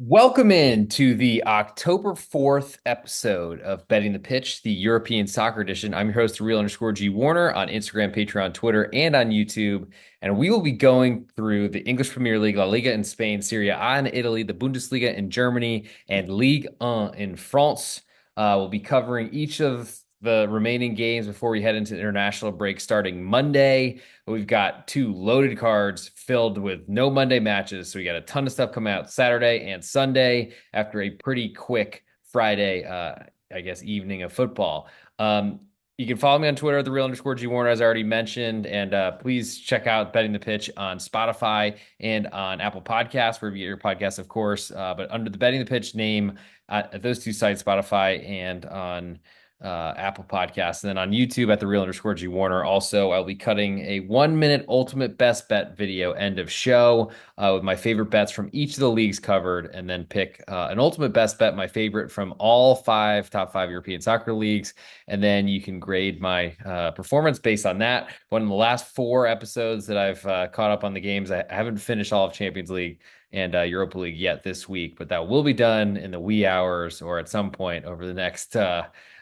Welcome in to the October 4th episode of Betting the Pitch, the European Soccer Edition. I'm your host, real_G Warner on Instagram, Patreon, Twitter, and on YouTube. And we will be going through the English Premier League, La Liga in Spain, Serie A in Italy, the Bundesliga in Germany, and Ligue 1 in France. We'll be covering each of the remaining games before we head into the international break starting Monday. We've got two loaded cards filled with no Monday matches. So we got a ton of stuff coming out Saturday and Sunday after a pretty quick Friday, I guess, evening of football. You can follow me on Twitter at the real_G Warner, as I already mentioned. And please check out Betting the Pitch on Spotify and on Apple Podcasts, wherever you get your podcasts, of course. But under the Betting the Pitch name at those two sites, Spotify and on Apple Podcasts. And then on YouTube at the real_G Warner. Also, I'll be cutting a 1 minute ultimate best bet video end of show with my favorite bets from each of the leagues covered, and then pick an ultimate best bet, my favorite from all top five European soccer leagues. And then you can grade my performance based on that. One of the last four episodes that I've caught up on the games, I haven't finished all of Champions League and Europa League yet this week, but that will be done in the wee hours or at some point over the next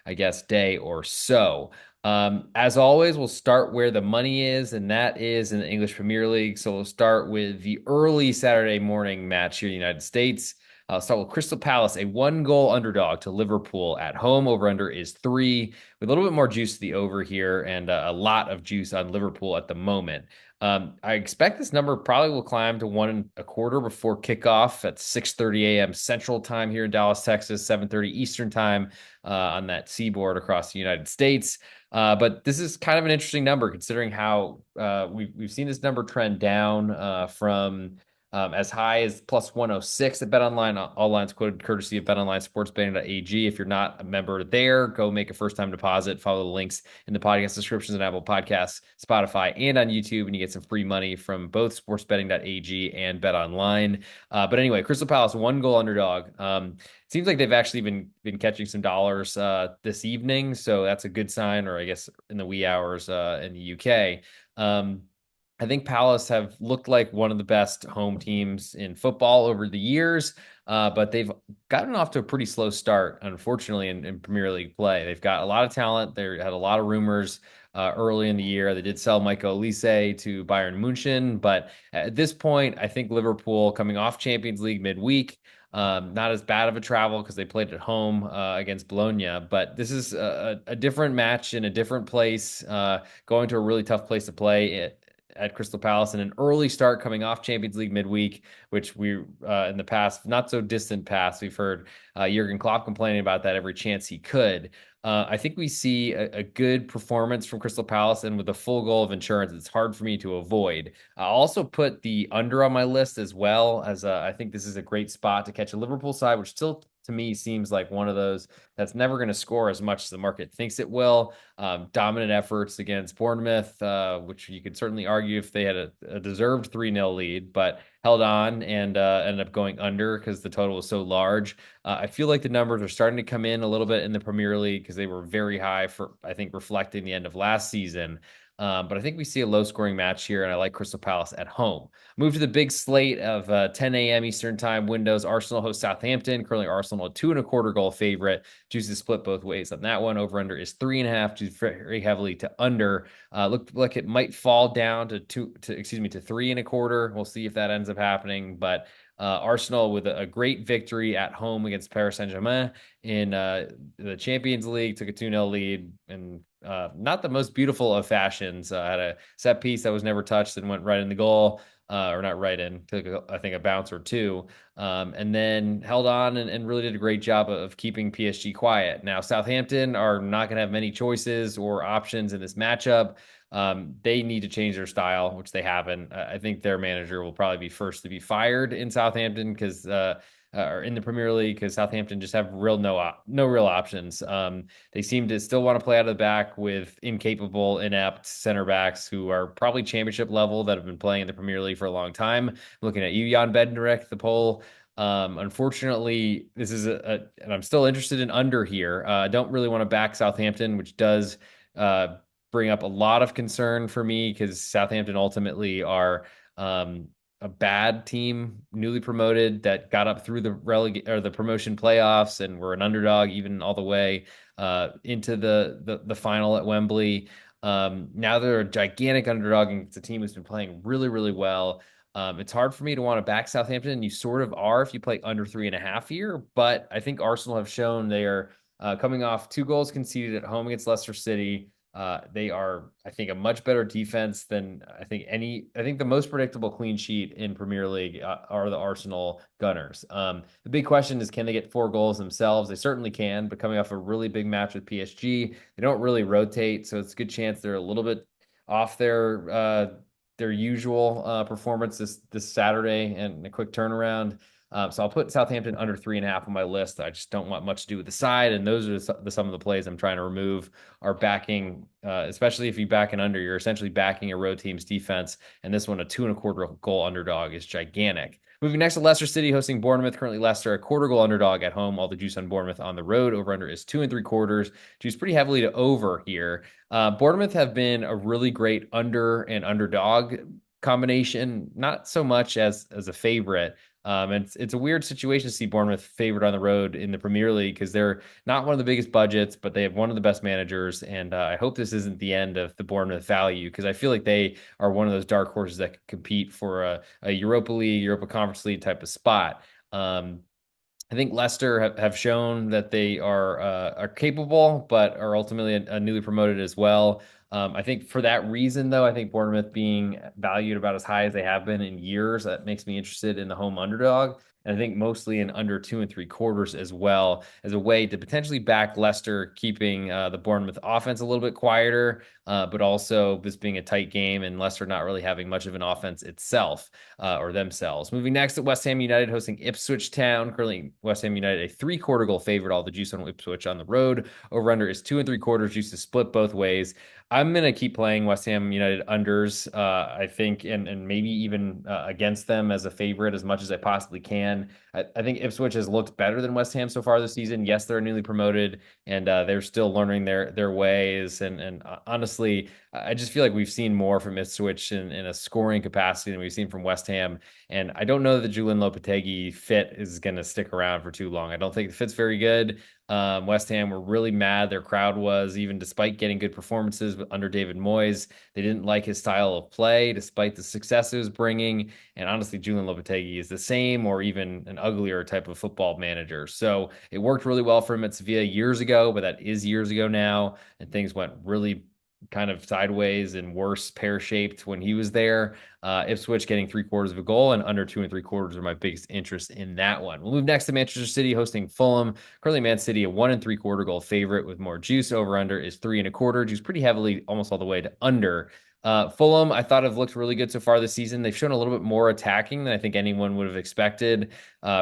I guess, day or so. As always, we'll start where the money is, and that is in the English Premier League. So we'll start with the early Saturday morning match here in the United States. I'll start with Crystal Palace, a 1 goal underdog to Liverpool at home. Over under is 3, with a little bit more juice to the over here and a lot of juice on Liverpool at the moment. I expect this number probably will climb to 1.25 before kickoff at 6:30 a.m. Central Time here in Dallas, Texas, 7:30 Eastern Time on that seaboard across the United States. But this is kind of an interesting number considering how we've seen this number trend down from as high as plus 106 at BetOnline. All lines quoted courtesy of BetOnline SportsBetting.ag. If you're not a member there, go make a first-time deposit. Follow the links in the podcast descriptions on Apple Podcasts, Spotify, and on YouTube, and you get some free money from both SportsBetting.ag and BetOnline. But anyway, Crystal Palace 1 goal underdog. Seems like they've actually been catching some dollars this evening, so that's a good sign, or I guess in the wee hours in the UK. I think Palace have looked like one of the best home teams in football over the years, but they've gotten off to a pretty slow start, unfortunately, in Premier League play. They've got a lot of talent. They had a lot of rumors early in the year. They did sell Michael Olise to Bayern Munchen, but at this point, I think Liverpool coming off Champions League midweek, not as bad of a travel because they played at home against Bologna, but this is a different match in a different place, going to a really tough place to play at Crystal Palace, and an early start coming off Champions League midweek, which we in the past, not so distant past, we've heard Jurgen Klopp complaining about that every chance he could. I think we see a good performance from Crystal Palace, and with a full goal of insurance, it's hard for me to avoid. I'll also put the under on my list as well, as I think this is a great spot to catch a Liverpool side, which still to me seems like one of those that's never going to score as much as the market thinks it will. Dominant efforts against Bournemouth, which you could certainly argue if they had a deserved 3-0 lead, but held on and ended up going under because the total was so large. I feel like the numbers are starting to come in a little bit in the Premier League because they were very high for, I think, reflecting the end of last season. But I think we see a low scoring match here, and I like Crystal Palace at home. Move to the big slate of 10 a.m. Eastern time windows. Arsenal hosts Southampton. Currently, Arsenal a 2.25 goal favorite. Juice is split both ways on that one. Over under is 3.5. Juice very heavily to under. Looked like it might fall down to 3.25. We'll see if that ends up happening. But Arsenal with a great victory at home against Paris Saint-Germain in the Champions League, took a 2-0 lead, and not the most beautiful of fashions. Had a set piece that was never touched and went right in the goal, or not right in, took I think a bounce or two, and then held on and really did a great job of keeping PSG quiet. Now Southampton are not going to have many choices or options in this matchup. They need to change their style, which they haven't. I think their manager will probably be first to be fired in Southampton because or in the Premier League, because Southampton just have no real options. They seem to still want to play out of the back with incapable, inept center backs who are probably championship level that have been playing in the Premier League for a long time. Looking at you, Jan Bednarek, the poll. Unfortunately, this is and I'm still interested in under here. I don't really want to back Southampton, which does bring up a lot of concern for me because Southampton ultimately are a bad team, newly promoted, that got up through the or the promotion playoffs and were an underdog even all the way into the final at Wembley. Now they're a gigantic underdog, and it's a team who's been playing really, really well. It's hard for me to want to back Southampton, and you sort of are if you play under 3.5 here. But I think Arsenal have shown they are coming off 2 goals conceded at home against Leicester City. They are, I think, a much better defense than I think any. I think the most predictable clean sheet in Premier League are the Arsenal Gunners. The big question is, can they get 4 goals themselves? They certainly can, but coming off a really big match with PSG, they don't really rotate, so it's a good chance they're a little bit off their usual performance this Saturday and a quick turnaround. So I'll put Southampton under 3.5 on my list. I just don't want much to do with the side, and those are some of the plays I'm trying to remove. Are backing, especially if you back an under, you're essentially backing a road team's defense, and this one, a 2.25 goal underdog, is gigantic. Moving next to Leicester City hosting Bournemouth. Currently, Leicester a 1/4 goal underdog at home. All the juice on Bournemouth on the road. Over under is 2.75. Juice pretty heavily to over here. Bournemouth have been a really great under and underdog combination, not so much as a favorite. It's a weird situation to see Bournemouth favored on the road in the Premier League because they're not one of the biggest budgets, but they have one of the best managers. And I hope this isn't the end of the Bournemouth value, because I feel like they are one of those dark horses that could compete for a Europa League, Europa Conference League type of spot. I think Leicester have shown that they are capable, but are ultimately a newly promoted as well. I think for that reason, though, I think Bournemouth being valued about as high as they have been in years, that makes me interested in the home underdog. And I think mostly in under 2.75 as well, as a way to potentially back Leicester, keeping the Bournemouth offense a little bit quieter, but also this being a tight game and Leicester not really having much of an offense itself or themselves. Moving next to West Ham United hosting Ipswich Town. Currently, West Ham United a 3/4 goal favorite. All the juice on Ipswich on the road. Over under is 2.75. Juice to split both ways. I'm gonna keep playing West Ham United unders. I think, and maybe even against them as a favorite as much as I possibly can. I think Ipswich has looked better than West Ham so far this season. Yes, they're newly promoted, and they're still learning their ways. And honestly, I just feel like we've seen more from Ipswich in a scoring capacity than we've seen from West Ham. And I don't know that the Julian Lopetegui fit is going to stick around for too long. I don't think the fit's very good. West Ham were really mad. Their crowd was, even despite getting good performances under David Moyes. They didn't like his style of play, despite the success it was bringing. And honestly, Julian Lopetegui is the same or even an uglier type of football manager. So it worked really well for him at Sevilla years ago, but that is years ago now. And things went really kind of sideways and worse pear-shaped when he was there. Ipswich getting 3/4 goal and under 2.75 are my biggest interest in that one. We'll move next to Manchester City hosting Fulham. Currently, Man City a 1.75 goal favorite with more juice. Over under is 3.25. Juice pretty heavily, almost all the way to under. Fulham, I thought have looked really good so far this season. They've shown a little bit more attacking than I think anyone would have expected.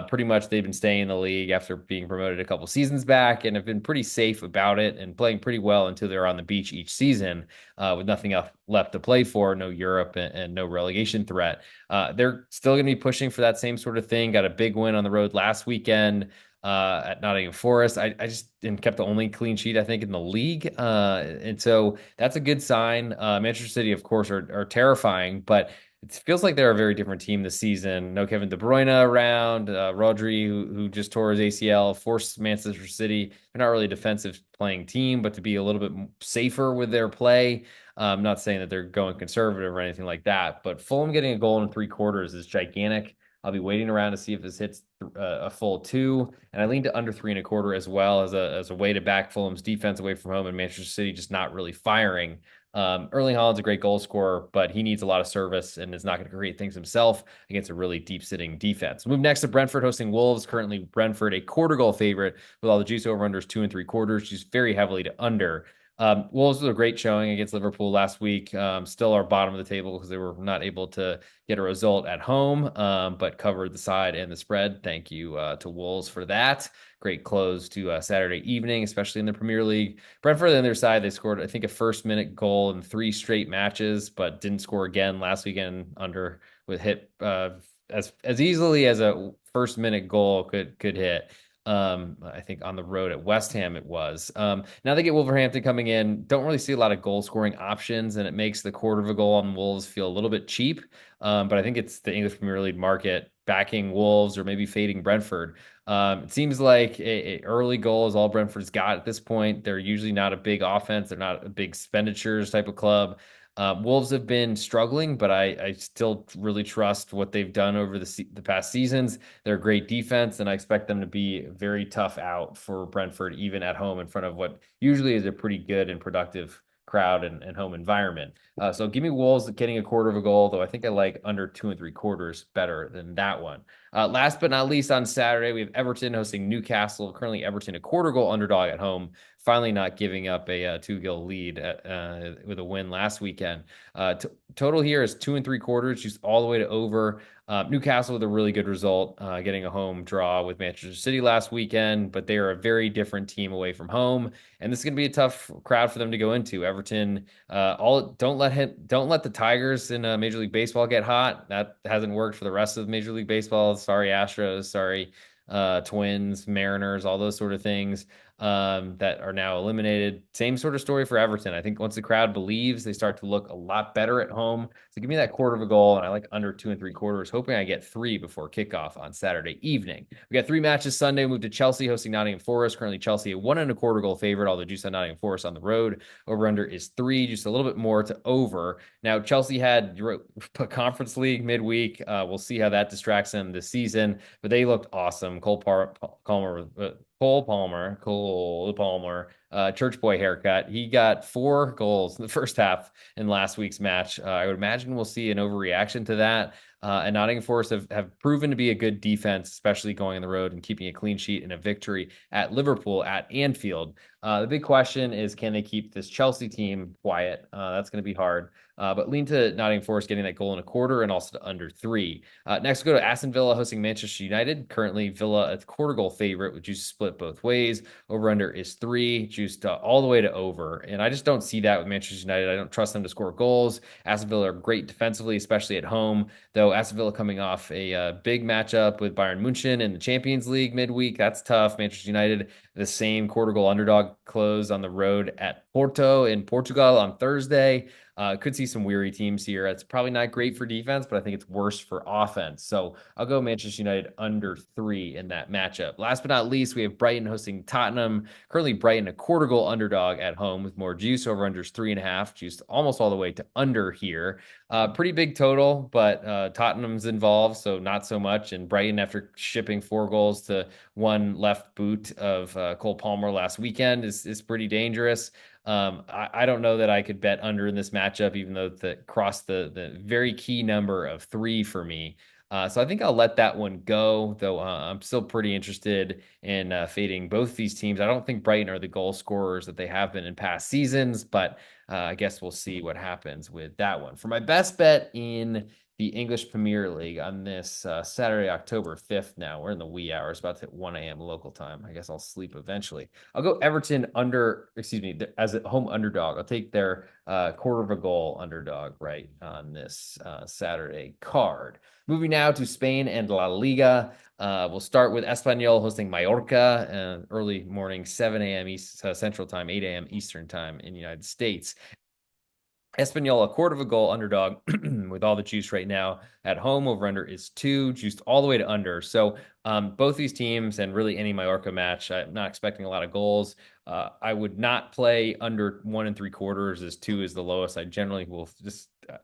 Pretty much they've been staying in the league after being promoted a couple seasons back and have been pretty safe about it and playing pretty well until they're on the beach each season with nothing else left to play for, no Europe and no relegation threat. They're still going to be pushing for that same sort of thing. Got a big win on the road last weekend at Nottingham Forest. I just and kept the only clean sheet, I think, in the league. And so that's a good sign. Manchester City, of course, are terrifying, but it feels like they're a very different team this season. No Kevin De Bruyne around. Rodri, who just tore his ACL, forced Manchester City. They're not really a defensive playing team, but to be a little bit safer with their play. I'm not saying that they're going conservative or anything like that, but Fulham getting a goal in 3/4 is gigantic. I'll be waiting around to see if this hits a full 2, and I lean to under 3.25 as well as a way to back Fulham's defense away from home and Manchester City just not really firing. Erling Haaland's a great goal scorer, but he needs a lot of service and is not going to create things himself against a really deep sitting defense. Move next to Brentford hosting Wolves. Currently, Brentford a 1/4 goal favorite with all the juice over unders 2.75. Juice very heavily to under. Wolves was a great showing against Liverpool last week. Still are bottom of the table because they were not able to get a result at home, but covered the side and the spread. Thank you to Wolves for that. Great close to Saturday evening, especially in the Premier League. Brentford on their side, they scored, I think, a first-minute goal in 3 straight matches, but didn't score again last weekend under with hit as easily as a first-minute goal could hit. I think on the road at West Ham it was. Now they get Wolverhampton coming in. Don't really see a lot of goal scoring options, and it makes the quarter of a goal on Wolves feel a little bit cheap. But I think it's the English Premier League market backing Wolves or maybe fading Brentford. It seems like a early goal is all Brentford's got at this point. They're usually not a big offense. They're not a big expenditures type of club. Wolves have been struggling, but I still really trust what they've done over the past seasons. They're a great defense, and I expect them to be very tough out for Brentford, even at home in front of what usually is a pretty good and productive crowd and home environment. So give me Wolves getting a quarter of a goal, though I think I like under 2 3/4 better than that one. Last but not least, on Saturday, we have Everton hosting Newcastle. Currently, Everton a quarter goal underdog at home, finally not giving up a 2 goal lead with a win last weekend. Total here is 2 3/4, just all the way to over. Newcastle with a really good result, getting a home draw with Manchester City last weekend, but they are a very different team away from home, and this is going to be a tough crowd for them to go into. Everton, all don't let the Tigers in Major League Baseball get hot. That hasn't worked for the rest of Major League Baseball. Sorry, Astros. Sorry, Twins, Mariners, all those sort of things that are now eliminated. Same sort of story for Everton. I think once the crowd believes, they start to look a lot better at home. So give me that quarter of a goal, and I like under 2 3/4, hoping I get three before kickoff on Saturday evening. We got three matches Sunday. We move to Chelsea hosting Nottingham Forest. Currently, Chelsea a 1 1/4 goal favorite, although juice on Nottingham Forest on the road. Over under is three, just a little bit more to over. Now, Chelsea had Conference League midweek. We'll see how that distracts them this season, but they looked awesome. Cole Palmer, church boy haircut. He got 4 goals in the first half in last week's match. I would imagine we'll see an overreaction to that. And Nottingham Forest have proven to be a good defense, especially going on the road and keeping a clean sheet in a victory at Liverpool at Anfield. The big question is, can they keep this Chelsea team quiet? That's going to be hard. But lean to Nottingham Forest getting that goal in a quarter and also to under three. Next, go to Aston Villa hosting Manchester United. Currently, Villa a quarter goal favorite with juice split both ways. Over under is three, juiced all the way to over. And I just don't see that with Manchester United. I don't trust them to score goals. Aston Villa are great defensively, especially at home. Though Aston Villa coming off a big matchup with Bayern Munchen in the Champions League midweek. That's tough. Manchester United, the same quarter goal underdog close on the road at Porto in Portugal on Thursday. Could see some weary teams here. It's probably not great for defense, but I think it's worse for offense. So I'll go Manchester United under three in that matchup. Last but not least, we have Brighton hosting Tottenham. Currently, Brighton a quarter goal underdog at home with more juice. Over unders 3.5, juiced almost all the way to under here. Pretty big total, but Tottenham's involved, so not so much. And Brighton, after shipping 4 goals to one left boot of Cole Palmer last weekend, is pretty dangerous. I don't know that I could bet under in this matchup, even though it crossed the very key number of three for me. So I think I'll let that one go, though I'm still pretty interested in fading both these teams. I don't think Brighton are the goal scorers that they have been in past seasons, but I guess we'll see what happens with that one. For my best bet in the English Premier League on this Saturday, October 5th now. We're in the wee hours, about to hit 1 a.m. local time. I guess I'll sleep eventually. I'll go Everton as a home underdog. I'll take their quarter of a goal underdog right on this Saturday card. Moving now to Spain and La Liga. We'll start with Espanyol hosting Mallorca, early morning, 7 a.m. Central Time, 8 a.m. Eastern Time in the United States. Espanyol, a quarter of a goal underdog with all the juice right now at home. Over under is two, juiced all the way to under. So both these teams and really any Mallorca match, I'm not expecting a lot of goals. I would not play under 1 3/4, as two is the lowest. I generally will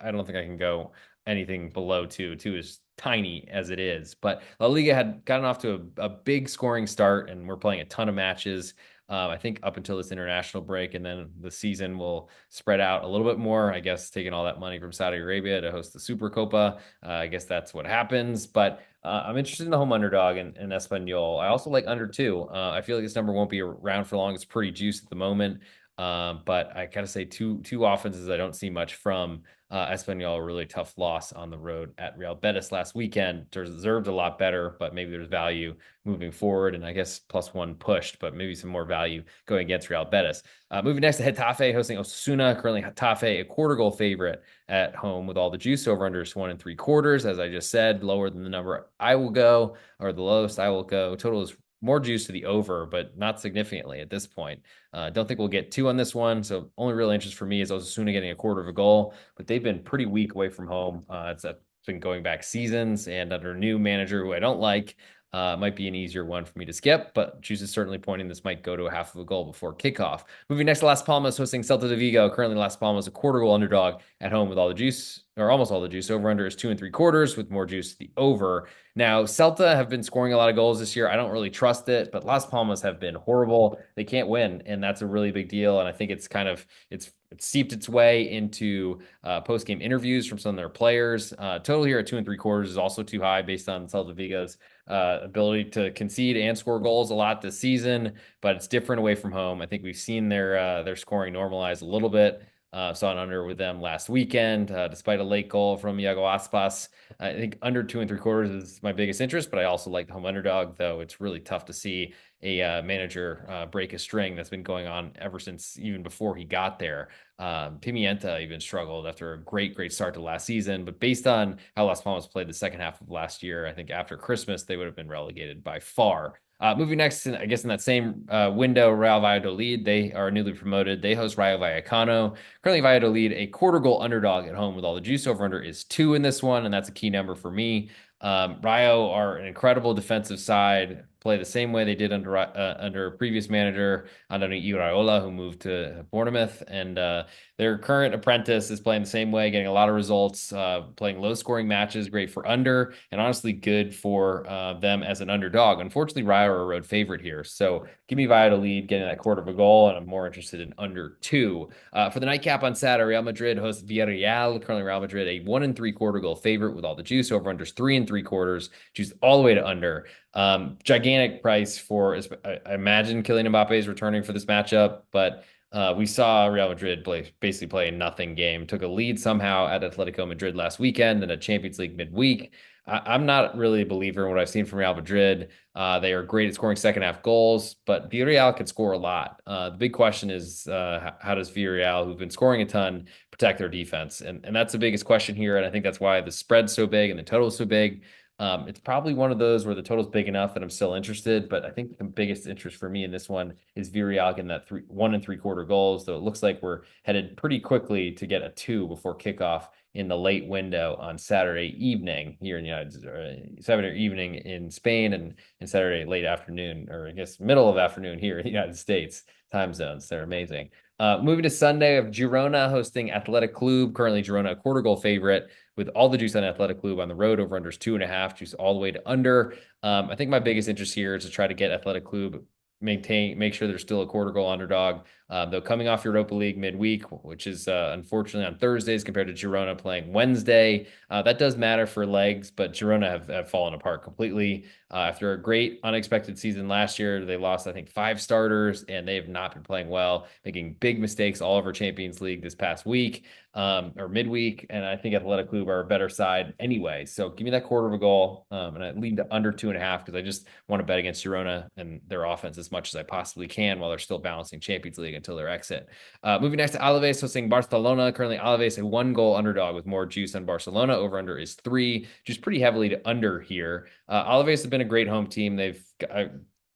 I don't think I can go anything below two. Two is tiny as it is. But La Liga had gotten off to a big scoring start, and we're playing a ton of matches. I think up until this international break, and then the season will spread out a little bit more. I guess taking all that money from Saudi Arabia to host the Super Copa. I guess that's what happens. But I'm interested in the home underdog in Espanyol. I also like under two. I feel like this number won't be around for long. It's pretty juiced at the moment. But I gotta say, two offenses I don't see much from. Espanyol, a really tough loss on the road at Real Betis last weekend. Deserved a lot better, but maybe there's value moving forward. And I guess +1 pushed, but maybe some more value going against Real Betis. Moving next to Getafe hosting Osasuna. Currently, Getafe a quarter goal favorite at home with all the juice. Over under 1 3/4. As I just said, lower than the number I will go, or the lowest I will go. Total is more juice to the over, but not significantly at this point. Don't think we'll get two on this one. So only real interest for me is Osasuna getting a quarter of a goal, but they've been pretty weak away from home. It's been going back seasons, and under a new manager who I don't like, might be an easier one for me to skip, but juice is certainly pointing this might go to a half of a goal before kickoff. Moving next to Las Palmas, hosting Celta de Vigo. Currently, Las Palmas a quarter goal underdog at home with all the juice, or almost all the juice. Over under is 2 3/4 with more juice to the over. Now, Celta have been scoring a lot of goals this year. I don't really trust it, but Las Palmas have been horrible. They can't win, and that's a really big deal. And I think it's seeped its way into post-game interviews from some of their players. Total here at 2 3/4 is also too high based on Celta Vigo's ability to concede and score goals a lot this season, but it's different away from home. I think we've seen their scoring normalize a little bit. Saw an under with them last weekend, despite a late goal from Iago Aspas. I think under 2 3/4 is my biggest interest, but I also like the home underdog, though it's really tough to see a manager break a string that's been going on ever since even before he got there. Pimienta even struggled after a great start to last season, but based on how Las Palmas played the second half of last year, I think after Christmas they would have been relegated by far. Moving next, I guess in that same window, Real Valladolid, they are newly promoted. They host Rayo Vallecano. Currently, Valladolid, a quarter goal underdog at home with all the juice. Over under is 2 in this one, and that's a key number for me. Rayo are an incredible defensive side, play the same way they did under previous manager Andoni Iraola, who moved to Bournemouth, and their current apprentice is playing the same way, getting a lot of results, playing low-scoring matches, great for under, and honestly good for them as an underdog. Unfortunately, Rayo are a road favorite here, so give me Valladolid getting that quarter of a goal, and I'm more interested in under 2. For the nightcap on Saturday, Real Madrid hosts Villarreal. Currently, Real Madrid a 1 3/4 goal favorite with all the juice. Over unders 3 3/4, juice all the way to under. Gigantic price for, I imagine Kylian Mbappe is returning for this matchup, but we saw Real Madrid basically play a nothing game. Took a lead somehow at Atletico Madrid last weekend in a Champions League midweek. I'm not really a believer in what I've seen from Real Madrid. They are great at scoring second half goals, but Villarreal can score a lot. The big question is how does Villarreal, who've been scoring a ton, protect their defense? And that's the biggest question here. And I think that's why the spread's so big and the total's so big. It's probably one of those where the total's big enough that I'm still interested, but I think the biggest interest for me in this one is Villarreal getting that 1 3/4 goals. So it looks like we're headed pretty quickly to get a 2 before kickoff in the late window on Saturday evening here in the Saturday evening in Spain, and Saturday late afternoon, or I guess middle of afternoon here in the United States time zones. They're amazing. Moving to Sunday of Girona hosting Athletic Club. Currently, Girona a quarter goal favorite with all the juice on Athletic Club on the road. Over unders 2.5, juice all the way to under. I think my biggest interest here is to try to get Athletic Club make sure they're still a quarter goal underdog. Though coming off Europa League midweek, which is unfortunately on Thursdays compared to Girona playing Wednesday. That does matter for legs, but Girona have fallen apart completely. After a great unexpected season last year, they lost, I think, 5 starters, and they have not been playing well, making big mistakes all over Champions League this past week or midweek. And I think Athletic Club are a better side anyway. So give me that quarter of a goal, and I lean to under 2.5 because I just want to bet against Girona and their offense as much as I possibly can while they're still balancing Champions League until their exit. Moving next to Alaves hosting Barcelona. Currently, Alaves a 1 goal underdog with more juice on Barcelona. Over under is 3, just pretty heavily to under here. Alaves have been a great home team. They've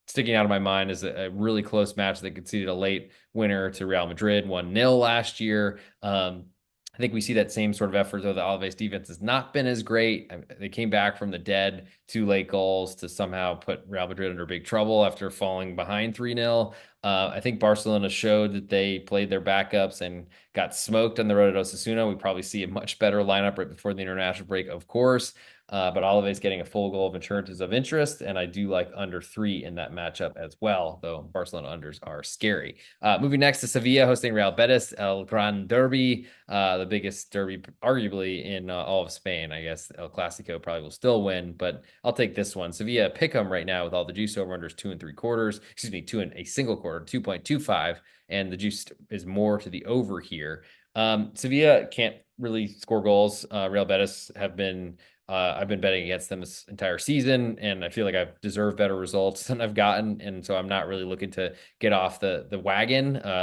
sticking out of my mind is a really close match. They conceded a late winner to Real Madrid 1-0 last year. I think we see that same sort of effort, though the Alaves defense has not been as great. They came back from the dead, 2 late goals to somehow put Real Madrid under big trouble after falling behind 3-0. I think Barcelona showed that they played their backups and got smoked on the road at Osasuna. We probably see a much better lineup right before the international break, of course. But Alaves getting a full goal of insurance is of interest, and I do like under 3 in that matchup as well, though Barcelona unders are scary. Moving next to Sevilla hosting Real Betis, El Gran Derby, the biggest derby arguably in all of Spain. I guess El Clasico probably will still win, but I'll take this one. Sevilla pick 'em right now with all the juice. Over unders 2 3/4. Excuse me, 2 and a single quarter, 2.25, and the juice is more to the over here. Sevilla can't really score goals. Real Betis I've been betting against them this entire season, and I feel like I've deserved better results than I've gotten, and so I'm not really looking to get off the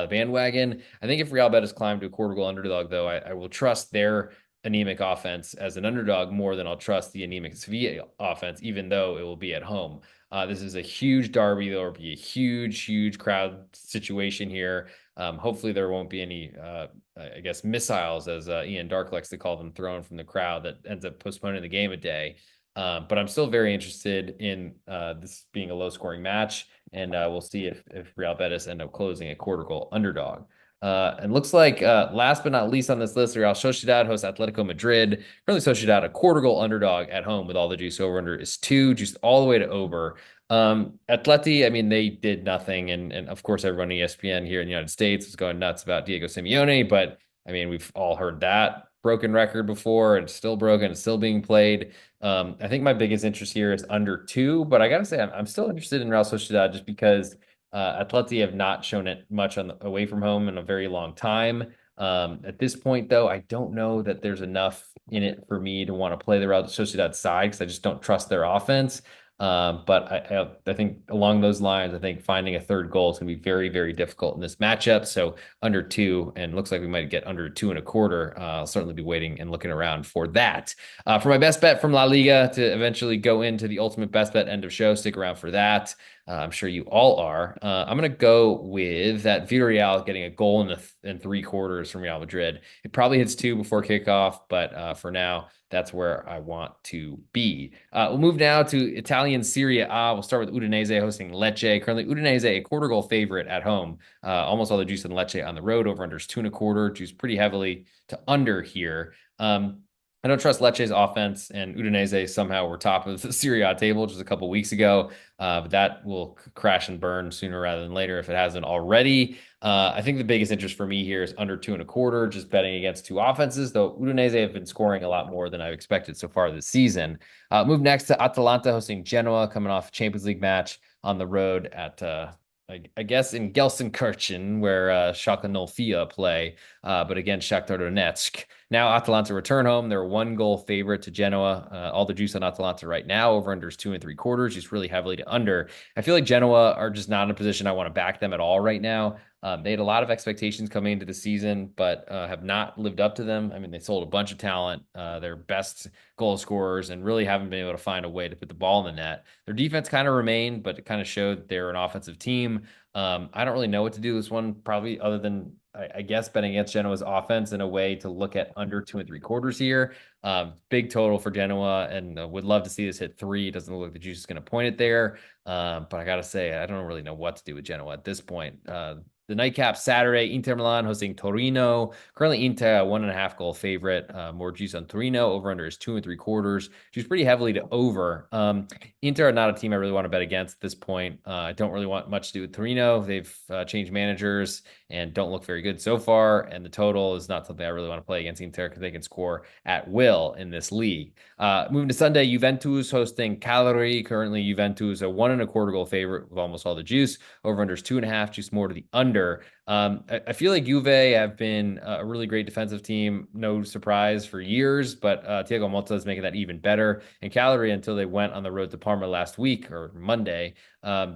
bandwagon. I think if Real Betis climb to a quarter goal underdog, though, I will trust their anemic offense as an underdog more than I'll trust the anemic Sevilla offense, even though it will be at home. This is a huge derby. There will be a huge crowd situation here. Hopefully, there won't be any, I guess, missiles, as Ian Dark likes to call them, thrown from the crowd that ends up postponing the game a day. But I'm still very interested in this being a low-scoring match, and we'll see if Real Betis end up closing a quarter goal underdog. And looks like last but not least on this list, Real Sociedad hosts Atletico Madrid. Currently, Sociedad a quarter goal underdog at home with all the juice over under is 2, juiced all the way to over. Atleti, I mean, they did nothing, and of course, everyone on ESPN here in the United States was going nuts about Diego Simeone, but I mean, we've all heard that broken record before, and it's still broken, it's still being played. I think my biggest interest here is under 2, but I gotta say, I'm still interested in Real Sociedad just because Atleti have not shown it much away from home in a very long time. At this point, though, I don't know that there's enough in it for me to want to play the Real Sociedad side because I just don't trust their offense. But I think along those lines, I think finding a third goal is going to be very difficult in this matchup. So under 2, and looks like we might get under 2.25. I'll certainly be waiting and looking around for that. For my best bet from La Liga to eventually go into the ultimate best bet end of show, stick around for that. I'm sure you all are. I'm going to go with that Villarreal getting a goal in 3 quarters from Real Madrid. It probably hits 2 before kickoff, but for now, that's where I want to be. We'll move now to Italian Serie A. We'll start with Udinese hosting Lecce. Currently, Udinese a quarter goal favorite at home. Almost all the juice in Lecce on the road. Over under is 2.25. Juice pretty heavily to under here. I don't trust Lecce's offense, and Udinese somehow were top of the Serie A table just a couple weeks ago. But that will crash and burn sooner rather than later if it hasn't already. I think the biggest interest for me here is under 2.25, just betting against 2 offenses, though Udinese have been scoring a lot more than I've expected so far this season. Move next to Atalanta hosting Genoa, coming off a Champions League match on the road at I guess in Gelsenkirchen, where Schalke 04 play, but against Shakhtar Donetsk. Now Atalanta return home. They're a 1-goal favorite to Genoa. All the juice on Atalanta right now, over under is 2.75, just really heavily to under. I feel like Genoa are just not in a position I want to back them at all right now. They had a lot of expectations coming into the season, but have not lived up to them. I mean, they sold a bunch of talent, their best goal scorers, and really haven't been able to find a way to put the ball in the net. Their defense kind of remained, but it kind of showed they're an offensive team. I don't really know what to do this one, probably other than I guess betting against Genoa's offense in a way to look at under 2.75 here. Big total for Genoa, and would love to see this hit 3. Doesn't look like the juice is going to point it there. But I got to say, I don't really know what to do with Genoa at this point. The nightcap Saturday, Inter Milan hosting Torino. Currently, Inter a 1.5-goal favorite. More juice on Torino. Over under is 2.75. Juice pretty heavily to over. Inter are not a team I really want to bet against at this point. I don't really want much to do with Torino. They've changed managers and don't look very good so far. And the total is not something I really want to play against Inter because they can score at will in this league. Moving to Sunday, Juventus hosting Cagliari. Currently, Juventus a 1.25-goal favorite with almost all the juice. Over under is 2.5. Juice more to the under. I feel like Juve have been a really great defensive team, no surprise for years, but Thiago Motta is making that even better. And Cagliari, until they went on the road to Parma last week or Monday,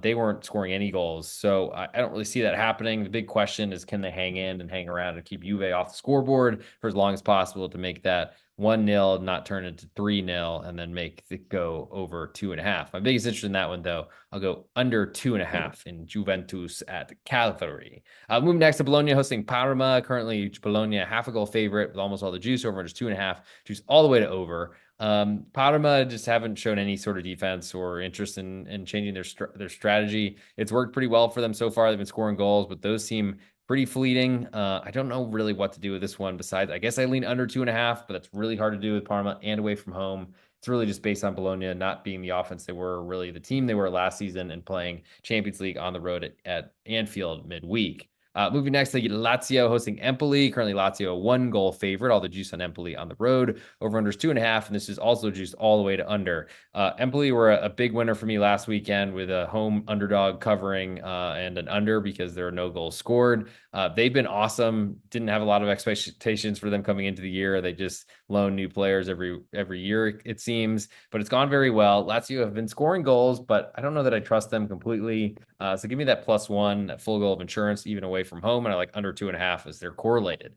they weren't scoring any goals. So I don't really see that happening. The big question is, can they hang in and hang around and keep Juve off the scoreboard for as long as possible to make that 1-0 not turn into 3-0 and then make it go over 2.5. My biggest interest in that one, though, I'll go under 2.5 in Juventus at Cagliari. Moving next to Bologna hosting Parma. Currently, Bologna 0.5-goal favorite with almost all the juice. Over under 2.5. Juice all the way to over. Parma just haven't shown any sort of defense or interest in changing their strategy. It's worked pretty well for them so far. They've been scoring goals, but those seem pretty fleeting. I don't know really what to do with this one besides, I guess I lean under 2.5, but that's really hard to do with Parma and away from home. It's really just based on Bologna not being the offense they were, really the team they were last season, and playing Champions League on the road at Anfield midweek. Moving next to Lazio hosting Empoli. Currently, Lazio a 1-goal favorite. All the juice on Empoli on the road. Over under is 2.5, and this is also juiced all the way to under. Empoli were a big winner for me last weekend with a home underdog covering and an under because there are no goals scored. They've been awesome. Didn't have a lot of expectations for them coming into the year. They just loan new players every year, it seems, but it's gone very well. Lazio have been scoring goals, but I don't know that I trust them completely. So give me that +1, that full goal of insurance, even away from home, and I like under 2.5 as they're correlated.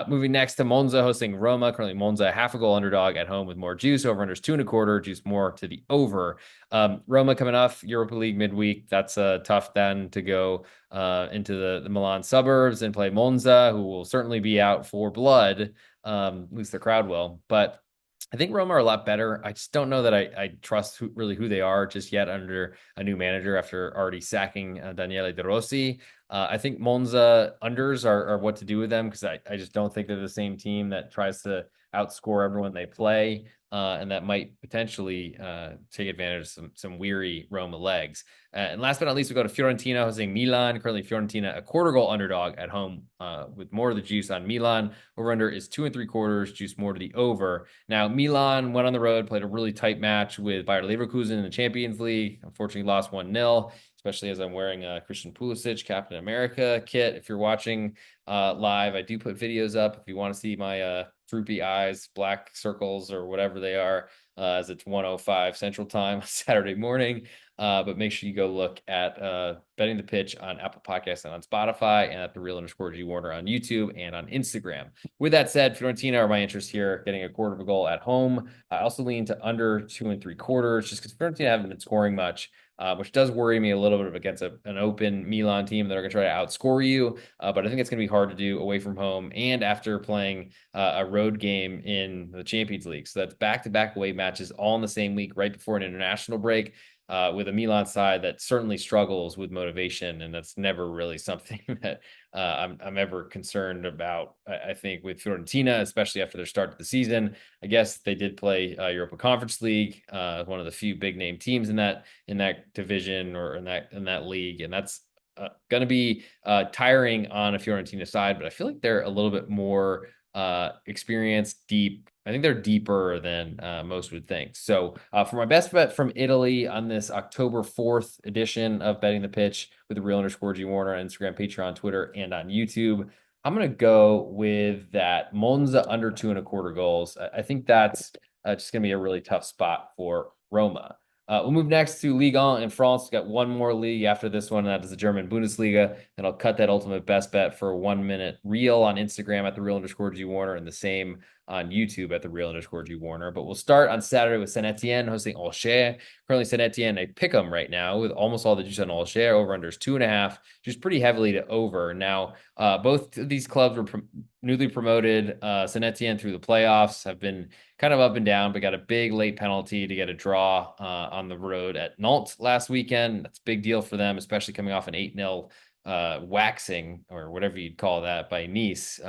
Moving next to Monza hosting Roma. Currently, Monza half a goal underdog at home with more juice. Over unders 2.25, juice more to the over. Roma coming off Europa League midweek. That's tough then to go into the Milan suburbs and play Monza, who will certainly be out for blood. At least the crowd will. But I think Roma are a lot better. I just don't know that I trust who they are just yet under a new manager after already sacking Daniele De Rossi. I think Monza unders are what to do with them because I just don't think they're the same team that tries to outscore everyone they play. And that might potentially take advantage of some weary Roma legs. And last but not least, we go to Fiorentina hosting Milan. Currently, Fiorentina a quarter goal underdog at home with more of the juice on Milan. Over under is 2.75, juice more to the over. Now, Milan went on the road, played a really tight match with Bayer Leverkusen in the Champions League. Unfortunately, lost 1-0, especially as I'm wearing a Christian Pulisic Captain America kit. If you're watching live, I do put videos up if you want to see my droopy eyes, black circles, or whatever they are, as it's 1:05 Central Time Saturday morning. But make sure you go look at Betting the Pitch on Apple Podcasts and on Spotify, and at the Real_G Warner on YouTube and on Instagram. With that said, Fiorentina are my interest here, getting a quarter of a goal at home. I also lean to under 2.75, just because Fiorentina haven't been scoring much. Which does worry me a little bit against an open Milan team that are going to try to outscore you. But I think it's going to be hard to do away from home and after playing a road game in the Champions League. So that's back-to-back away matches all in the same week right before an international break. With a Milan side that certainly struggles with motivation, and that's never really something that I'm ever concerned about. I think with Fiorentina, especially after their start to the season, I guess they did play Europa Conference League, one of the few big name teams in that division or in that league, and that's going to be tiring on a Fiorentina side. But I feel like they're a little bit more experienced, deep. I think they're deeper than most would think. So for my best bet from Italy on this October 4th edition of Betting the Pitch with the Real_G Warner on Instagram, Patreon, Twitter, and on YouTube, I'm going to go with that Monza under 2.25 goals. I think that's just going to be a really tough spot for Roma. We'll move next to Ligue 1 in France. We've got one more league after this one, and that is the German Bundesliga. And I'll cut that ultimate best bet for a 1-minute reel on Instagram at the Real_G Warner, and the same on YouTube at the Real_G Warner. But we'll start on Saturday with Saint Etienne hosting Angers. Currently, Saint Etienne, a pick 'em right now with almost all the juice on Angers. Over unders 2.5, just pretty heavily to over. Now, both of these clubs were newly promoted. Saint Etienne through the playoffs have been kind of up and down, but got a big late penalty to get a draw on the road at Nantes last weekend. That's a big deal for them, especially coming off an 8-0 waxing, or whatever you'd call that, by Nice.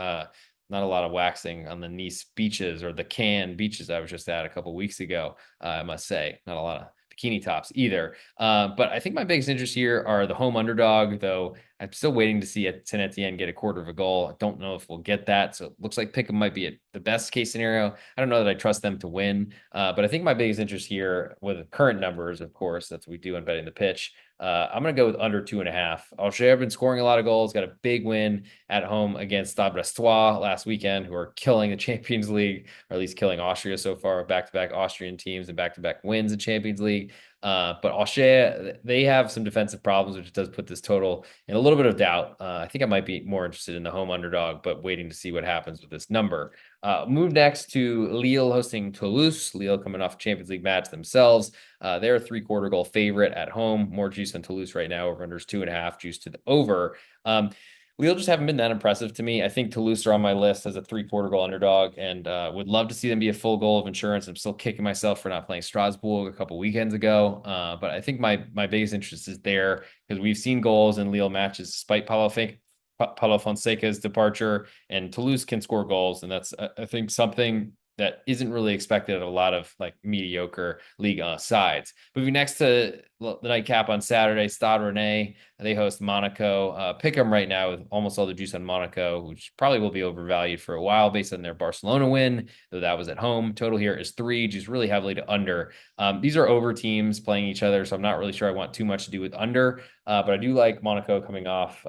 Not a lot of waxing on the Nice beaches, or the Cannes beaches I was just at a couple weeks ago, I must say. Not a lot of bikini tops either. But I think my biggest interest here are the home underdog, though I'm still waiting to see Saint Etienne get a quarter of a goal. I don't know if we'll get that. So it looks like Pick'em might be the best case scenario. I don't know that I trust them to win. But I think my biggest interest here with current numbers, of course, that's what we do on Betting the Pitch. I'm going to go with under 2.5. Angers have been scoring a lot of goals, got a big win at home against Stade Brestois last weekend, who are killing the Champions League, or at least killing Austria so far, back-to-back Austrian teams and back-to-back wins in Champions League. But Angers, they have some defensive problems, which does put this total in a little bit of doubt. I think I might be more interested in the home underdog, but waiting to see what happens with this number. Move next to Lille hosting Toulouse. Lille coming off a Champions League match themselves. They're a 3/4 goal favorite at home. More juice on Toulouse right now. Over unders 2.5, juice to the over. Lille just haven't been that impressive to me. I think Toulouse are on my list as a 3/4 goal underdog, and would love to see them be a full goal of insurance. I'm still kicking myself for not playing Strasbourg a couple weekends ago. But I think my biggest interest is there, because we've seen goals in Lille matches despite Paulo Fonseca's departure, and Toulouse can score goals. And that's, I think, something that isn't really expected of a lot of like mediocre Liga sides. Moving next to the nightcap on Saturday, Stade Rennais, they host Monaco. Pick them right now with almost all the juice on Monaco, which probably will be overvalued for a while based on their Barcelona win, though that was at home. Total here is 3, juice really heavily to under. These are over teams playing each other, so I'm not really sure I want too much to do with under, but I do like Monaco coming off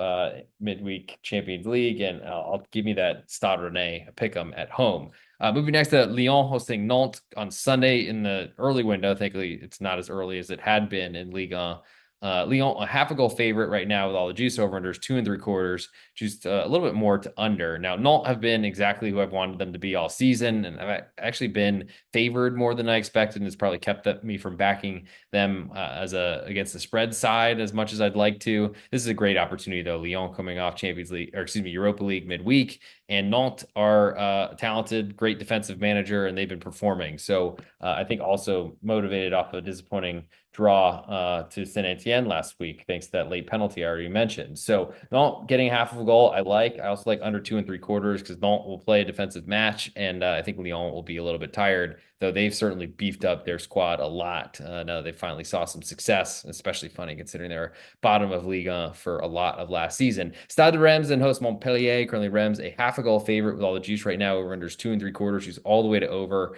midweek Champions League, and I'll give me that Stade Rennais pick them at home. Moving next to Lyon hosting Nantes on Sunday in the early window. Thankfully, it's not as early as it had been in Liga. Lyon, a half a goal favorite right now with all the juice over unders, 2 3/4, just a little bit more to under. Now, Nantes have been exactly who I've wanted them to be all season, and I've actually been favored more than I expected, and it's probably kept me from backing them as a against the spread side as much as I'd like to. This is a great opportunity though. Lyon coming off Champions League, or excuse me, Europa League midweek, and Nantes are talented, great defensive manager, and they've been performing. So I think also motivated off of a disappointing draw to Saint Etienne last week, thanks to that late penalty I already mentioned. So Nantes getting half of a goal, I like. I also like under 2 3/4 because Nantes will play a defensive match, and I think Lyon will be a little bit tired, though they've certainly beefed up their squad a lot now that they finally saw some success, especially funny considering they're bottom of Liga for a lot of last season. Stade de Reims and host Montpellier. Currently Reims a half a goal favorite with all the juice right now. Over unders 2 3/4. She's all the way to over.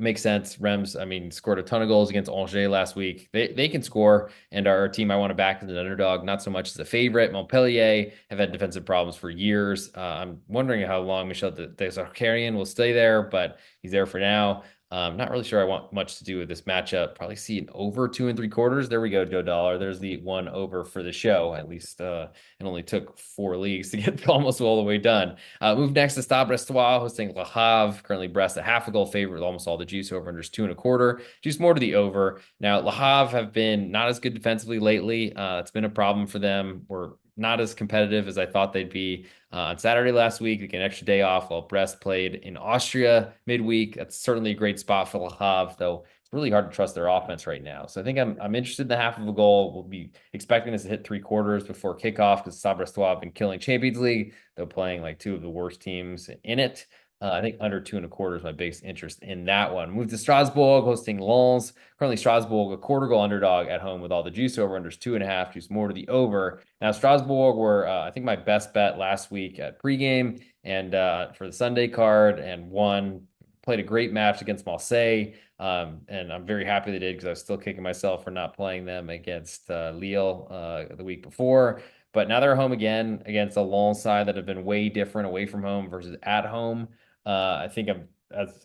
Makes sense. Reims, I mean, scored a ton of goals against Angers last week. They can score, and our team I want to back as an underdog, not so much as a favorite. Montpellier have had defensive problems for years. I'm wondering how long Michel Desailly will stay there, but he's there for now. Not really sure I want much to do with this matchup. Probably see an over 2 3/4. There we go, Joe Dollar. There's the one over for the show. At least it only took 4 leagues to get almost all the way done. Move next to Stade Brestois hosting Le Havre. Currently Brest a half a goal favorite with almost all the juice over unders 2 1/4. Juice more to the over. Now Le Havre have been not as good defensively lately. It's been a problem for them. We're not as competitive as I thought they'd be. On Saturday last week, they get an extra day off while Brest played in Austria midweek. That's certainly a great spot for Le Havre, though it's really hard to trust their offense right now. So I think I'm interested in the half of a goal. We'll be expecting this to hit 3/4 before kickoff because Stade Brestois have been killing Champions League. They're playing like two of the worst teams in it. I think under 2 1/4 is my biggest interest in that one. Move to Strasbourg, hosting Lens. Currently, Strasbourg, a quarter goal underdog at home with all the juice over unders 2.5, juice more to the over. Now, Strasbourg were, I think, my best bet last week at pregame and for the Sunday card and won. Played a great match against Marseille. And I'm very happy they did because I was still kicking myself for not playing them against Lille the week before. But now they're home again against a Lens side that have been way different away from home versus at home. I think I'm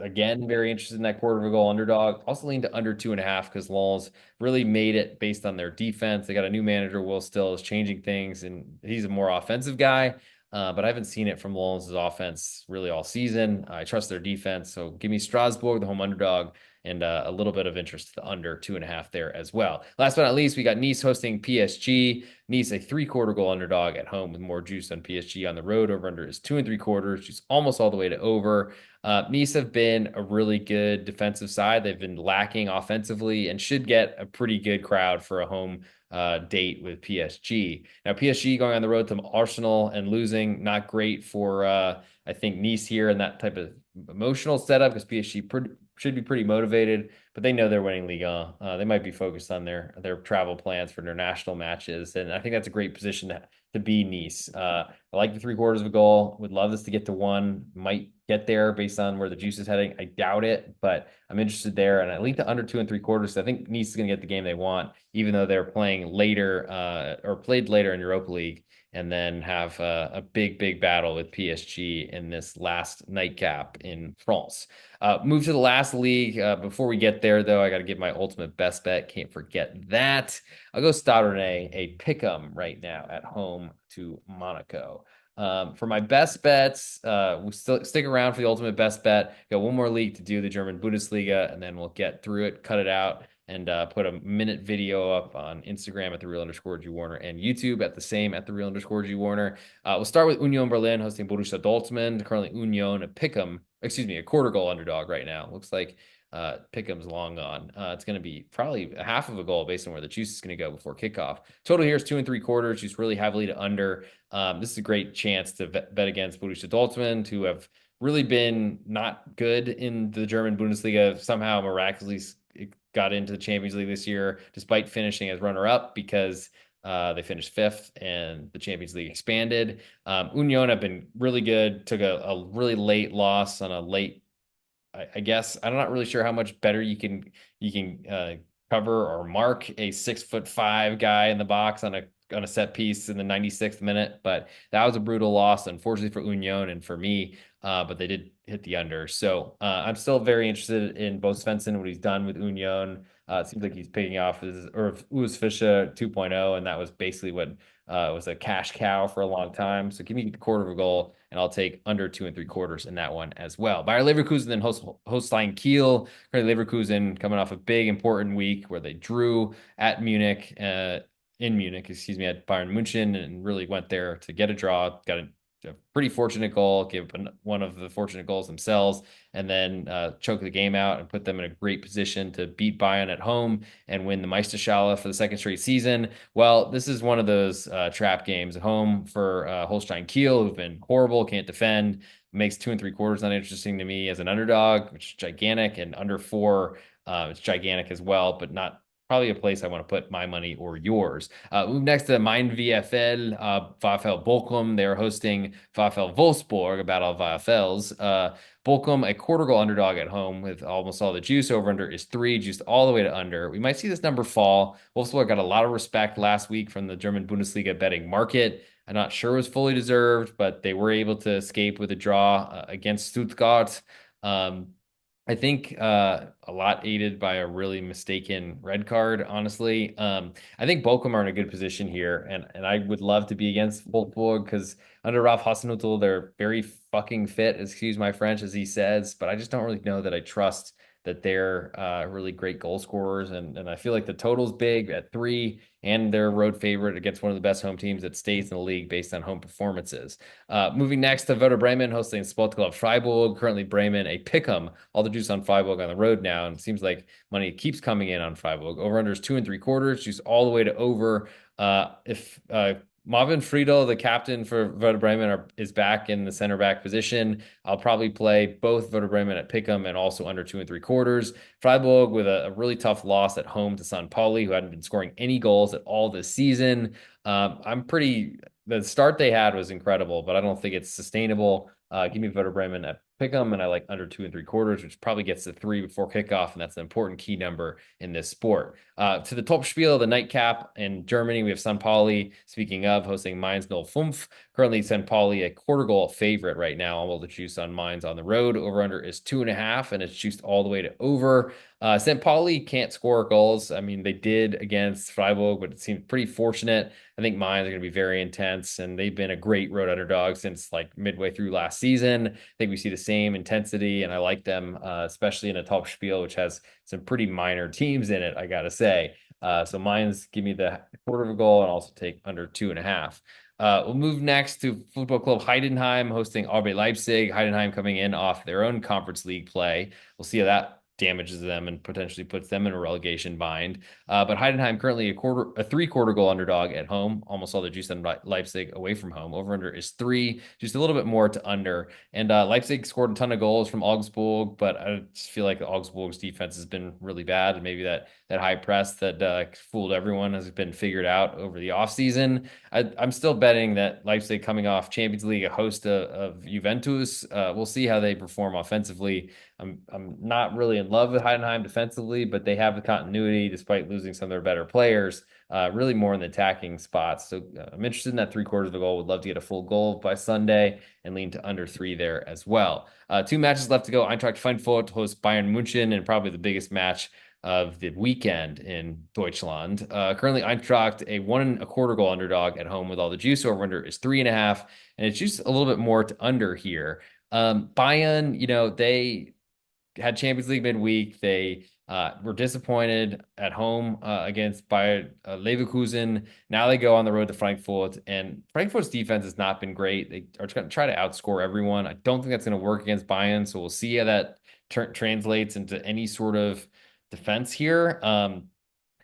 again very interested in that quarter of a goal underdog. Also lean to under 2.5 because Lens really made it based on their defense. They got a new manager, Will Still, is changing things, and he's a more offensive guy. But I haven't seen it from Lens' offense really all season. I trust their defense. So give me Strasbourg, the home underdog, and a little bit of interest to the under 2.5 there as well. Last but not least, we got Nice hosting PSG. Nice, a 3/4 goal underdog at home with more juice on PSG on the road. Over under is 2 3/4. She's almost all the way to over. Nice have been a really good defensive side. They've been lacking offensively and should get a pretty good crowd for a home date with PSG. Now, PSG going on the road to Arsenal and losing, not great for, I think, Nice here and that type of emotional setup because PSG should be pretty motivated, but they know they're winning Liga. They might be focused on their travel plans for international matches, and I think that's a great position to be Nice. I like the 3/4 of a goal. Would love this to get to one. Might get there based on where the juice is heading. I doubt it, but I'm interested there, and I lean to under 2 3/4. So I think Nice is going to get the game they want, even though they're playing later or played later in Europa League, and then have a big battle with PSG in this last nightcap in France. Move to the last league. Before we get there, though, I got to give my ultimate best bet. Can't forget that. I'll go Stade Rennais, a pick'em right now at home to Monaco. For my best bets, we'll still stick around for the ultimate best bet. Got one more league to do, the German Bundesliga, and then we'll get through it, cut it out, and put a minute video up on Instagram at @the_real_G Warner and YouTube at the same at @the_real_G Warner. We'll start with Union Berlin hosting Borussia Dortmund. Currently Union a quarter goal underdog right now. Looks like Pickham's long gone. It's going to be probably a half of a goal based on where the juice is going to go before kickoff. Total here is 2 3/4. Juice really heavily to under. This is a great chance to bet against Borussia Dortmund, who have really been not good in the German Bundesliga. Somehow miraculously got into the Champions League this year, despite finishing as runner-up because they finished fifth and the Champions League expanded. Union have been really good. Took a really late loss on a late, I guess. I'm not really sure how much better you can cover or mark a 6'5" guy in the box on on a set piece in the 96th minute, but that was a brutal loss, unfortunately for Union and for me. But they did hit the under. So I'm still very interested in Bo Svensson, what he's done with Union. It seems like he's picking off his or Urs Fischer 2.0, and that was basically what was a cash cow for a long time. So give me a quarter of a goal, and I'll take under 2 3/4 in that one as well. Bayer Leverkusen then Holstein Kiel. Currently Leverkusen coming off a big important week where they drew at Munich, in Munich, excuse me, at Bayern Munchen, and really went there to get a draw. Got a pretty fortunate goal, gave one of the fortunate goals themselves, and then choke the game out and put them in a great position to beat Bayern at home and win the Meisterschale for the second straight season. Well, this is one of those trap games at home for Holstein Kiel, who've been horrible, can't defend. Makes 2 3/4 not interesting to me as an underdog, which is gigantic, and under 4, it's gigantic as well, but not probably a place I want to put my money or yours. Move next to Main VFL, VfL Bochum. They're hosting VfL Wolfsburg, about all VfLs. Bochum, a quarter goal underdog at home with almost all the juice. Over under is 3, juiced all the way to under. We might see this number fall. Wolfsburg got a lot of respect last week from the German Bundesliga betting market. I'm not sure it was fully deserved, but they were able to escape with a draw against Stuttgart. I think a lot aided by a really mistaken red card, honestly. I think Bochum are in a good position here, and I would love to be against Wolfsburg because under Ralf Hasenhüttl, they're very fucking fit, excuse my French, as he says, but I just don't really know that I trust that they're really great goal scorers. And I feel like the total's big at 3, and they're a road favorite against one of the best home teams that stays in the league based on home performances. Moving next to Werder Bremen hosting Sport Club Freiburg. Currently Bremen a pick'em. All the juice on Freiburg on the road now, and it seems like money keeps coming in on Freiburg. Over under is 2 3/4, juice all the way to over. If Marvin Friedel, the captain for Werder Bremen, is back in the center back position, I'll probably play both Werder Bremen at pick'em and also under 2 3/4. Freiburg with a really tough loss at home to St. Pauli, who hadn't been scoring any goals at all this season. The start they had was incredible, but I don't think it's sustainable. Give me Werder Bremen at pick'em, and I like under 2 3/4, which probably gets to 3 before kickoff, and that's an important key number in this sport. To the top spiel, the nightcap in Germany, we have St. Pauli, speaking of, hosting Mainz 05. Currently, St. Pauli a quarter goal favorite right now. All the juice on Mainz on the road. Over under is 2.5, and it's juiced all the way to over. St. Pauli can't score goals. I mean, they did against Freiburg, but it seemed pretty fortunate. I think Mainz are going to be very intense, and they've been a great road underdog since like midway through last season. I think we see the same intensity, and I like them, especially in a top spiel, which has some pretty minor teams in it, I got to say. So Mainz give me the quarter of a goal and also take under 2.5. We'll move next to Football Club Heidenheim hosting RB Leipzig. Heidenheim coming in off their own Conference League play. We'll see how that damages them and potentially puts them in a relegation bind. But Heidenheim currently a 3/4 goal underdog at home. Almost all the juice on Leipzig away from home. Over under is 3, just a little bit more to under. And Leipzig scored a ton of goals from Augsburg, but I just feel like Augsburg's defense has been really bad, and maybe that high press that fooled everyone has been figured out over the offseason. I'm still betting that Leipzig, coming off Champions League, a host of Juventus, we'll see how they perform offensively. I'm not really in love with Heidenheim defensively, but they have the continuity despite losing some of their better players, really more in the attacking spots. So I'm interested in that 3/4 of the goal. Would love to get a full goal by Sunday and lean to under 3 there as well. 2 matches left to go. Eintracht Frankfurt hosts Bayern Munchen, and probably the biggest match of the weekend in Deutschland. Currently, Eintracht a 1 1/4 goal underdog at home with all the juice. Over under is 3.5, and it's just a little bit more to under here. Bayern, they had Champions League midweek. They were disappointed at home against Bayer Leverkusen. Now they go on the road to Frankfurt, and Frankfurt's defense has not been great. They are going to try to outscore everyone. I don't think that's going to work against Bayern, so we'll see how that translates into any sort of defense here.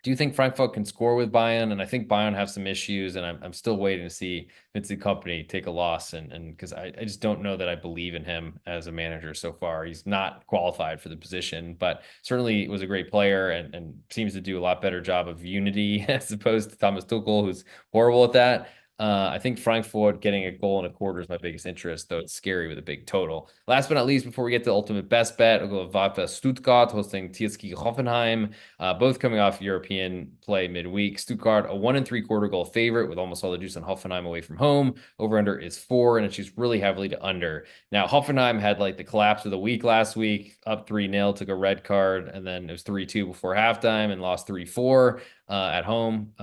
Do you think Frankfurt can score with Bayern? And I think Bayern have some issues, and I'm still waiting to see Vincent Kompany take a loss, and because I just don't know that I believe in him as a manager so far. He's not qualified for the position, but certainly was a great player and seems to do a lot better job of unity as opposed to Thomas Tuchel, who's horrible at that. I think Frankfurt getting a goal and a quarter is my biggest interest, though it's scary with a big total. Last but not least, before we get to the ultimate best bet, I'll go with VfB Stuttgart hosting TSG Hoffenheim, both coming off European play midweek. Stuttgart, a 1 3/4 goal favorite with almost all the juice on Hoffenheim away from home. Over under is 4, and it shoots really heavily to under. Now, Hoffenheim had like the collapse of the week last week, up 3-0, took a red card, and then it was 3-2 before halftime and lost 3-4 at home.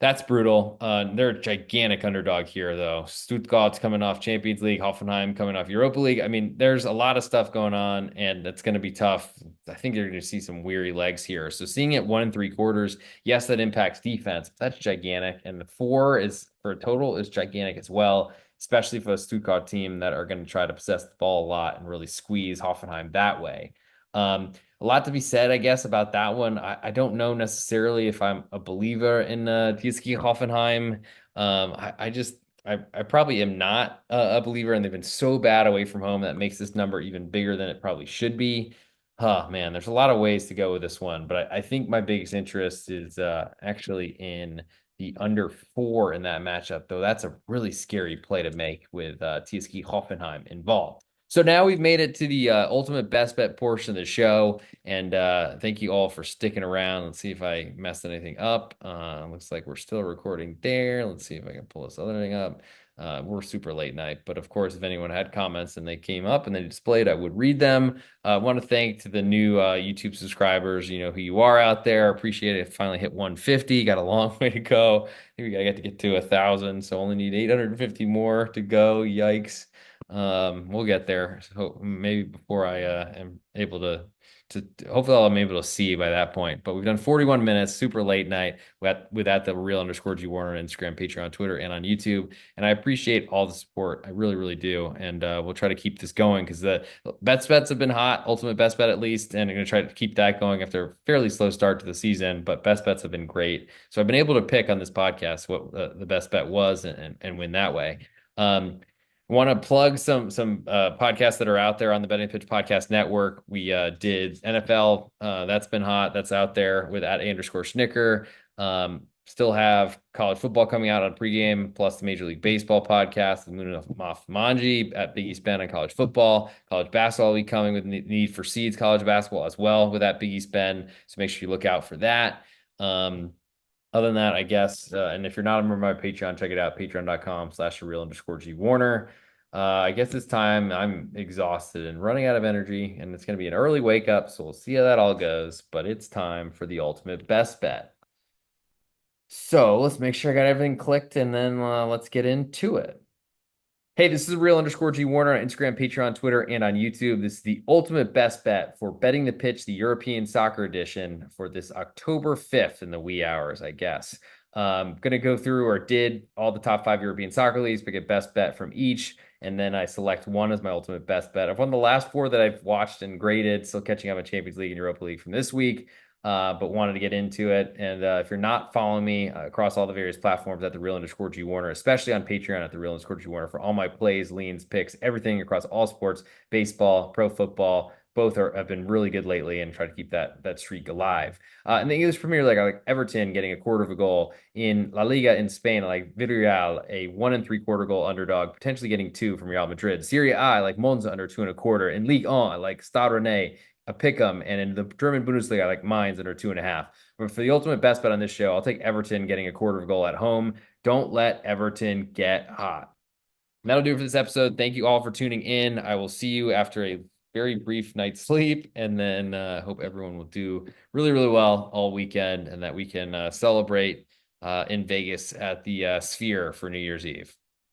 That's brutal. They're a gigantic underdog here, though. Stuttgart's coming off Champions League, Hoffenheim coming off Europa League. I mean, there's a lot of stuff going on, and it's going to be tough. I think you're going to see some weary legs here. So seeing it 1 3/4, yes, that impacts defense. But that's gigantic, and the 4 is for a total is gigantic as well, especially for a Stuttgart team that are going to try to possess the ball a lot and really squeeze Hoffenheim that way. A lot to be said, I guess, about that one. I don't know necessarily if I'm a believer in TSG Hoffenheim. I probably am not a believer, and they've been so bad away from home that makes this number even bigger than it probably should be. Oh man, there's a lot of ways to go with this one, but I think my biggest interest is actually in the under 4 in that matchup, though that's a really scary play to make with TSG Hoffenheim involved. So now we've made it to the ultimate best bet portion of the show. And thank you all for sticking around. Let's see if I messed anything up. Looks like we're still recording there. Let's see if I can pull this other thing up. We're super late night, but of course, if anyone had comments and they came up and they displayed, I would read them. I want to thank to the new YouTube subscribers. You know who you are out there. Appreciate it. Finally hit 150. Got a long way to go. I think we gotta get to 1,000, so only need 850 more to go. Yikes. We'll get there. So maybe before I am able to hopefully I'm able to see by that point. But we've done 41 minutes, super late night with at the real_G Warner on Instagram, Patreon, Twitter, and on YouTube. And I appreciate all the support. I really, really do. And we'll try to keep this going because the bets have been hot, ultimate best bet at least, and I'm gonna try to keep that going after a fairly slow start to the season. But best bets have been great. So I've been able to pick on this podcast what the best bet was and win that way. Want to plug some podcasts that are out there on the Betting Pitch Podcast Network. We did NFL. That's been hot. That's out there with @A_Schnicker. Still have college football coming out on pregame, plus the Major League Baseball podcast, the Munaf Manji at Big East Ben on college football. College basketball will be coming with Need for Seeds college basketball as well with that Big East Ben. So make sure you look out for that. Other than that, I guess, and if you're not a member of my Patreon, check it out, patreon.com/real_G Warner. I guess this time I'm exhausted and running out of energy, and it's going to be an early wake up, so we'll see how that all goes. But it's time for the ultimate best bet. So let's make sure I got everything clicked, and then let's get into it. Hey, this is real_G Warner on Instagram, Patreon, Twitter, and on YouTube. This is the ultimate best bet for betting the pitch, the European Soccer Edition for this October 5th in the wee hours, I guess. Going to go through or did all the top 5 European soccer leagues, pick a best bet from each, and then I select one as my ultimate best bet. I've won the last 4 that I've watched and graded, still catching up on Champions League and Europa League from this week. But wanted to get into it. And if you're not following me across all the various platforms at the real_G Warner, especially on Patreon at the real_G Warner for all my plays, leans, picks, everything across all sports, baseball, pro football, both have been really good lately and try to keep that streak alive. In the English Premier League, I like Everton getting a quarter of a goal. In La Liga in Spain, I like Villarreal, a 1 3/4 goal underdog, potentially getting 2 from Real Madrid. Serie A, I like Monza under 2 1/4. In Ligue 1, I like Stade Rennais, a pick 'em, and in the German Bundesliga, I like Mainz under 2.5. But for the ultimate best bet on this show, I'll take Everton getting a quarter of a goal at home. Don't let Everton get hot. And that'll do it for this episode. Thank you all for tuning in. I will see you after a very brief night's sleep, and then hope everyone will do really, really well all weekend, and that we can celebrate in Vegas at the Sphere for New Year's Eve.